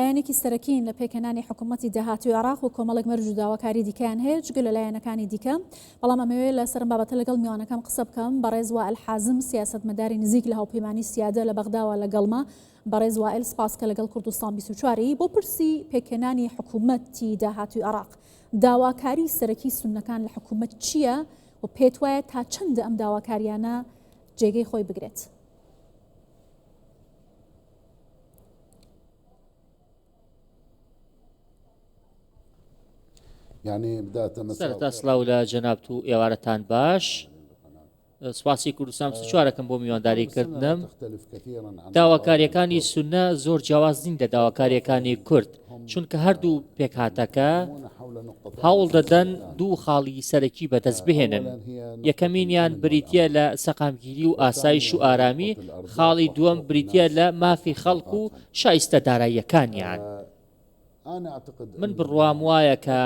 لایەنێکی سەرەکین لە پێکەنانی حکوومەتی داهاتووی عێراق و کۆمەڵێک مەرج و داواکاری دیکەیان هەیە جگە لە لایەنەکانی دیکە بەڵام ئەمەوێت لە سەر بابەتە لەگەڵ میوانەکەم قسە بکەم بەڕێز وائیل حازم سیاسەتمەداری نزیک لە هاوپەیمانی سیادە لە بەغداوە لەگەڵما بەڕێز وائیل سپاس کە لەگەڵ کوردستان 24 بۆ پرسی پێکەنانی حکوومەتی داهاتووی عێراق داواکاری سەرەکی سوننەکان لە حکوومەت چییە و پێت وایە تا چەندە ئەم داواکاریانە جێگەی خۆی بگرێت؟ سەرەتا سڵاو لە جەنابەت و ئێوارەتان باش سپاسی کوردستان چوارەکەم بۆ میوانداریکردنم. داواکاریەکانی سونە زۆر جیاواز نین لە داواکاریەکانی کورد چونکە هەردوو پێکهاتەکە هەوڵ دەدەن دوو خاڵی سەرەکی بەدەست بهێنن. یەکەمینیان بریتیە لە سەقامگیری و ئاسایش و ئارامی، خاڵی دووەم بریتیە لە مافی خەڵک و شایستە داراییەکانیان. من بڕوام وایە کە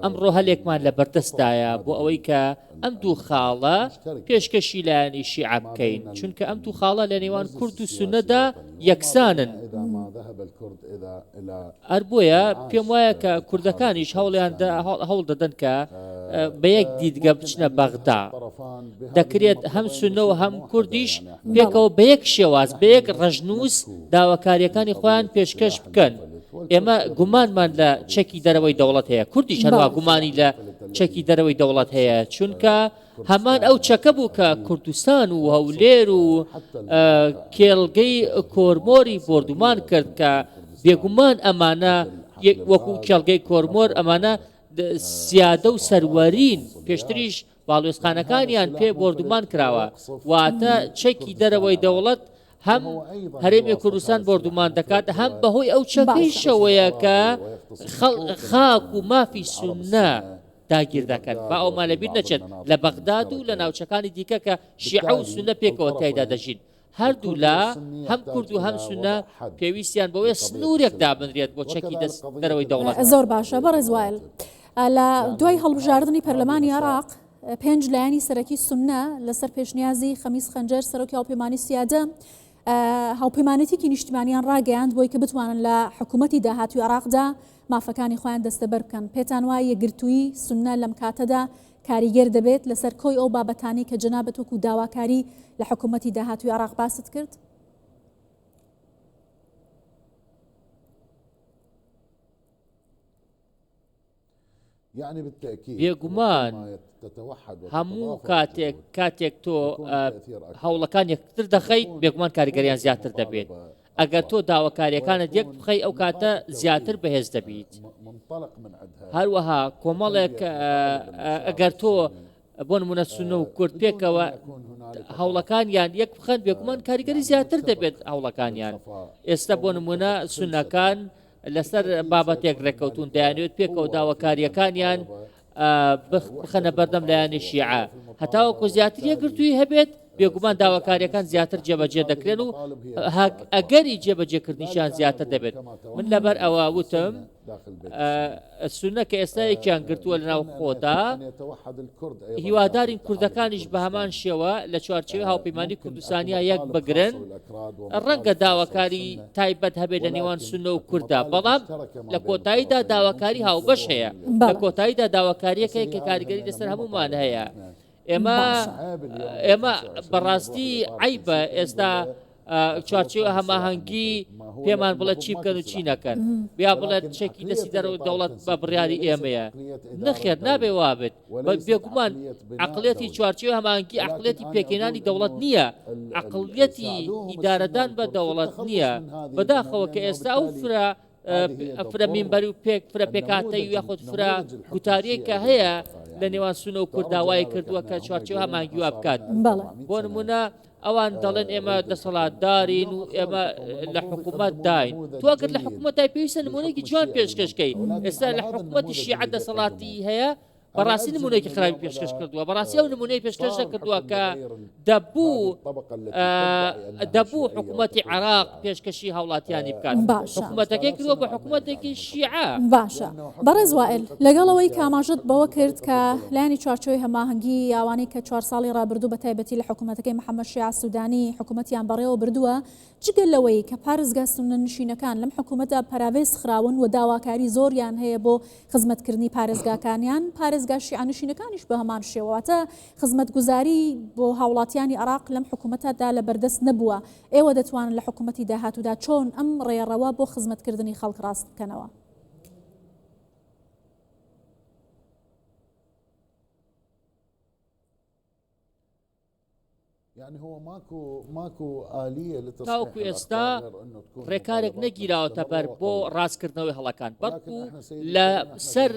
ئەمڕۆ هەلێکمان لە بەردەستدایە بۆ ئەوەی کە ئەم دوو خاڵە پێشکەشی لایەنی شیعە بکەین چونکە ئەم دوو خاڵە لە نێوان کورد و سونەدا یەکسانن. ئەربۆیە پێم وایە کە کوردەکانیش هەوڵ دەدەن کە بە یەک دیدگە بچنە بەغدا. دەکرێت هەم سونە و هەم کوردیش پێکەوە بە یەک شێواز بە یەک ڕەژنووس داواکاریەکانی خۆیان پێشکەش بکەن. ئێمە گومانمان لە چەکی دەرەوەی دەوڵەت هەیە، کوردیش هەروە گومانی لە چەکی دەرەوەی دەوڵەت هەیە چونکە هەمان ئەو چەکە بوو کە کوردستان و هەولێر و کێڵگەی کۆرمۆری بردومان کرد کە بێگومان ئەمانە وەکو کێڵگەی کۆرمۆر ئەمانە سیادە و سەروەرین پێشتریش باڵێۆزخانەکانیان پێ بردومان کراوە واتە چەکی دەرەوەی دەوڵەت هەم هەرێمی کوردستان بردومان دەکات هەم بەهۆی ئەو چەکەیشەوەیە کە خاک و مافی سونە داگیر دەکەن با ئەومان لەبیر نەچێت لە بەغداد و لە ناوچەکانی دیکە کە شیعە و سونە پێکەوە تایدا دەژین. هەردوو لا هەم کورد و هەم سونە پێویستیان بەوەیە سنوورێک دابنرێت بۆ چەکی دەرەوەی دەوڵەت. زۆر باشە بەڕێز وائیل لە دوای هەڵبژاردننی پەرلەمانی عێراق 5 لایەنی سەرەکی سونە لەسەر پێشنیازی خەمیس خەنجەر سەرۆکی هاوپەیمانی سیادە هاوپەیمانێتێکی نیشتیمانیان ڕاگەیاند بۆی کە بتوانن لە حکوومەتی داهاتووی عێراقدا مافەکانی خۆیان دەستەبەر بکەن. پێتان وایە یەکگرتووی سونە لەم کاتەدا کاریگەر دەبێت لەسەر کۆی ئەو بابەتانی کە جەنابەت وەکو داواکاری لە حکوومەتی داهاتووی عێراق باست کرد؟ بێگومان هەموو کاتێک تۆ هەوڵەکان یەکتر دەخەیت بێگومان کاریگەریان زیاتر دەبێت. ئەگەر تۆ داواکاریەکانت یەک بخەی ئەو کاتە زیاتر بەهێز دەبیت. هەروەها کۆمەڵێک ئەگەر تۆ بۆ نمونە سونە و کورد پێکەوە هەوڵەکانیان یەک بخەن بێگومان کاریگەری زیاتر دەبێت هەوڵەکانیان. ئێستا بۆ نمونە سونەکان لەسەر بابەتێک ڕێکەوتون دەیانوێت پێکەوە داواکاریەکانیان بخەنە بەردەم لایەنی شیعە هەتاوەکو زیاتر یەکگرتووی هەبێت بێگومان داواکاریەکان زیاتر جێبەجێ دەکرێن و ئەگەری جێبەجێکردنیشان زیاتر دەبێت. من لەبەر ئەوە وتم سونە کە ئێستا یەکیان گرتووە لەناو خۆدا هیوادارین کوردەکانیش بە هەمان شێوە لە چوارچێوەی هاوپەیمانی کوردستانیا یەک بگرن. ڕەنگە داواکاری تایبەت هەبێت لە نێوان سونە و کووردا بەڵام لە کۆتاییدا داواکاری هاوبەش هەیە لە کۆتاییدا داواکاریەکەی کە کاریگەری لەسەر هەمومان هەیە. ئێمە بەڕاستی عیبە ئێستا چوارچێوە هەماهەنگی پێمان بڵێ چی بکەن و چی نەکەن بیا بڵێت چەکی دەستی دەرەوە دەوڵەت بە بڕیاری ئێمەیە نەخێر نابێ وابێت بێگومان عەقڵیەتی چوارچێوە هەماهەنگی عەقڵیەتی پێکێنانی دەوڵەت نییە عەقڵیەتی ئیدارەدان بە دەوڵەت نییە بەداخەوە کە ئێستا ئەو فرە مینبەری و فرە پێکهاتەی و یاخود فرە گوتاریەی کە هەیە لە نێوان سونە و کورداوای کردووە کە چوارچێوە هەماهەنگی وا بکات. بۆ نمونە ئەوان دەڵێن ئێمە دەسەڵاتدارین و ئێمە لە حکوومەت داین تو ئەگەر لە حکوومەتای پێویستە نمونەیەکی جوان پێشکەشکەی ئێستا لە حکوومەتی شیعە دەسەڵاتی هەیە بەڕاستی نمونەیەکی خراپی پێشکەش کردووە بەڕاستی ئەو نمونەی پێشکەش نەکردووە کە دەبوو حکوومەتی عێراق پێشکەشی هاوڵاتیانی بکات حکوومەتەکەی کردووە بە حکوومەتێکی شیعە باشە بەڕێز وائل لەگەڵەوەی کاماژت بەوە کرد کە لایانی چوارچۆی هەماهەنگی یاوانەی کە 4 ساڵی ڕابردوو بە تایبەتی لە حکوومەتەکەی محەممەد شیع سوودانی حکوومەتیان بەڕێوە بردووە جگەل لەوەی کە پارێزگا سونەنشینەکان لەم حکوومەتە پەراوێ سخراون و داواکاری زۆریان هەیە بۆ خزمەتکردنی پارێزگاکانیان پارێزگا شیعانشینەکانیش بە هەمان شێواتە خزمەتگوزاری بۆ هاوڵاتیانی عێراق لەم حکوومەتەدا لە بەردەست نەبووە ئێوە دەتوانن لە حکوومەتی داهاتوودا چۆن ئەم ڕێڕەوە بۆ خزمەتکردنی خەڵک ڕاست بکەنەوە تاوکو ئێستا ڕێکارێک نەگیراوەتە بەر بۆ ڕاستکردنەوەی هەڵەکان بەڵکو لە سەر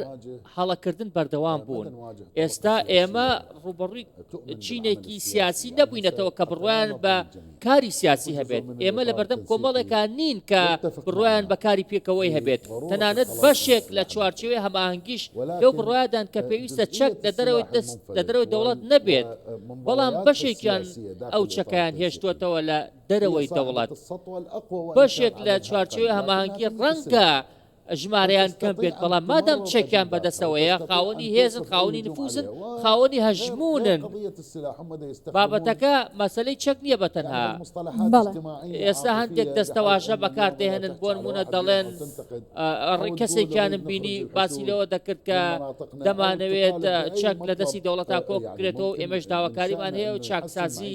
هەڵەکردن بەردەوام بوون ئێستا ئێمە ڕوبەڕووی چینێکی سیاسی نەبووینەتەوە کە بڕوایان بە کاری سیاسی هەبێت ئێمە لە بەردەم کۆمەڵێکان نین کە بڕوایان بە کاری پێکەوەی هەبێت تەنانەت بەشێک لە چوارچێوەی هەماهەنگیش لەو بڕوایدان کە پێویستە چەک لە دەرەوەی دەوڵەت نەبێت بەڵام بەشێکیان ئەو چەکەیان هێشتوەتەوە لە دەرەوەی دەوڵەت بەشێک لە چوارچێوەی هەماهەنگی ڕەنگە ژمارەیان کەم بێت بەڵام مادەم چەکیان بەدەستەوەیە خاوەنی هێزن خاوەنی نفوزن خاوەنی هەژمونن بابەتەکە مەسەلەی چەک نییە بەتەنها ئێستا هەندێک دەستەواژە بەکاردێهێنن بۆ نمونە دەڵێن کەسێکیانم بینی باسی لەوە دەکرد کە دەمانەوێت چەک لە دەستی دەوڵەتا کۆکرێتەوە ئێمەش داواکاریمان هەیە و چاکسازی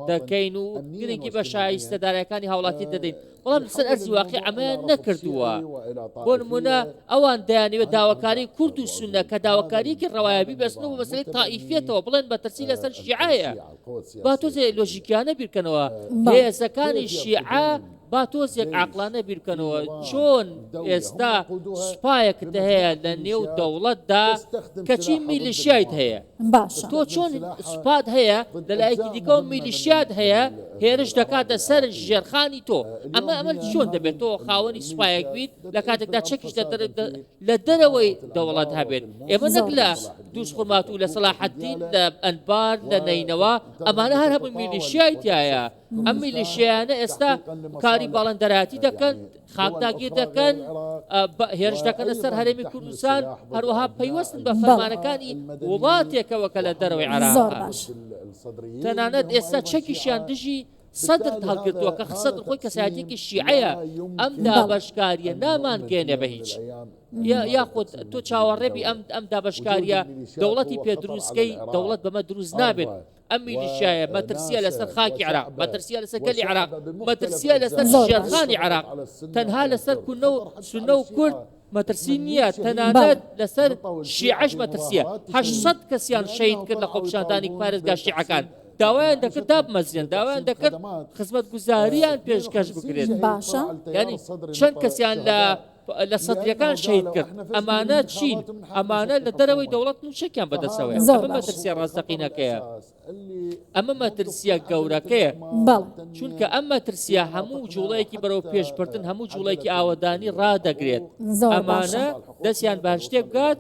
دەکەین و گرنگی بە شایستەدارەکانی هاوڵاتی دەدەین بەڵام لەسەر ئەرزی واقعی ئەمەیان نەکردووە بۆ نمونە ئەوان دەیانەوێت داواکاری کورد و سونە کە داواکاریکی ڕەوایەبی بەستنەوە مەسەلەی تائیفێتەوە بڵێن بە تەرسی لەسەر شیعەیە با تۆزێ لۆژیکیانە بیرکەنەوە هێزەکانی شیعە با تۆزێک عاقلانە بیرکەنەوە چۆن ئێستا سوپایەکت هەیە لە نێو دەوڵەتدا کەچی میلیشیایت هەیە تۆ چۆن سوپات هەیە لەلایەکی دیکە و میلیشیات هەیە هێرش دەکاتە سەر ژێرخانی تۆ ئەمە چۆن دەبێت تۆ خاوەنی سوپایەک بیت لە کاتێکدا چەکیش لە دەرەوەی دەوڵەت هەبێت ئێمە نەک لە دووس خورمات و لە سەلاحەدین لە ئەنبار لە نەینەوە ئەمانە هەر هەموو میلیشیایتایە ئەم میلیشیانە ئێستا کاری باڵندەراتی دەکەن خاکداگیر دەکەن هێرش دەکەنە سەر هەرێمی کوردستان هەروەها پەیوەستن بە فەرمانەکانی وڵاتێکەوە کە لە دەرەوەی عێراق تەنانەت ئێستا چەکیشیان دژی سەدر هەڵگرتووە کە سەدر خۆی کەسایەتێکی شیعەیە ئەم دابەشکاریە نامانگەێنێ بە هیچ یاخود تۆ چاوەڕێبی ئەم دابەشکاریە دەوڵەتی پێدروستکەی دەوڵەت بەمە دروست نابێت ئەم میلیشیایە مەترسیە لەسەر خاکی عێراق مەترسیە لەسەر گەلی عێراق مەترسیە لەسەر ژێرخانی عێراق تەنها لەسەر کونە و سونە و کورد مەترسی نییە تەنانەت لەسەر شیعەش مەترسیە 800 کەسیان شەهید کرد لە خۆپیشاندانی پارێزگا شیعەکان داوایان دەکرد دابمەزرێن داوایان دەکرد خزمەتگوزاریان پێشکەش بکرێت باشە ینی چەند کەسیان لە سەدرەکان شەهید کرد ئەمانە چین ئەمانە لە دەرەوەی دەوڵەت نوچەکیان بەدەستەوەی ئەمە مەترسیە ڕاستەقینەکەیە ئەمە مەترسیە گەورەکەیە چونکە ئەم مەترسیە هەموو جوڵەیەکی بەرەو پێشبردن هەموو جوڵەیەکی ئاوەدانی ڕادەگرێت ئەمانە دەستیان بە هەر شتێک بگات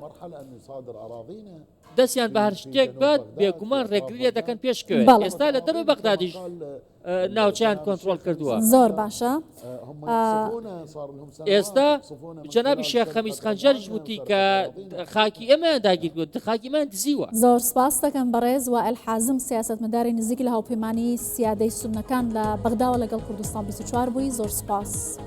دەستیان بە هەر شتێک بات بێگومان ڕێگریە دەکەن پێشکەوێت ئێستا لە دەروی بەغدادیش ناوچیان کۆنتڕۆل کردووە زۆر باشە ئێستا جەنابی شێخ خەمیس خەنجەریش وتی کە خاکی ئێمەیان داگیر بوو خاکیمان دزیوە زۆر سپاس دەکەم بەڕێز وائل حازم سیاسەتمەداری نزیک لە هاوپەیمانی سیادەی سونەکان لە بەغداوە لەگەڵ کوردستان 24 بووی زۆر سپاس.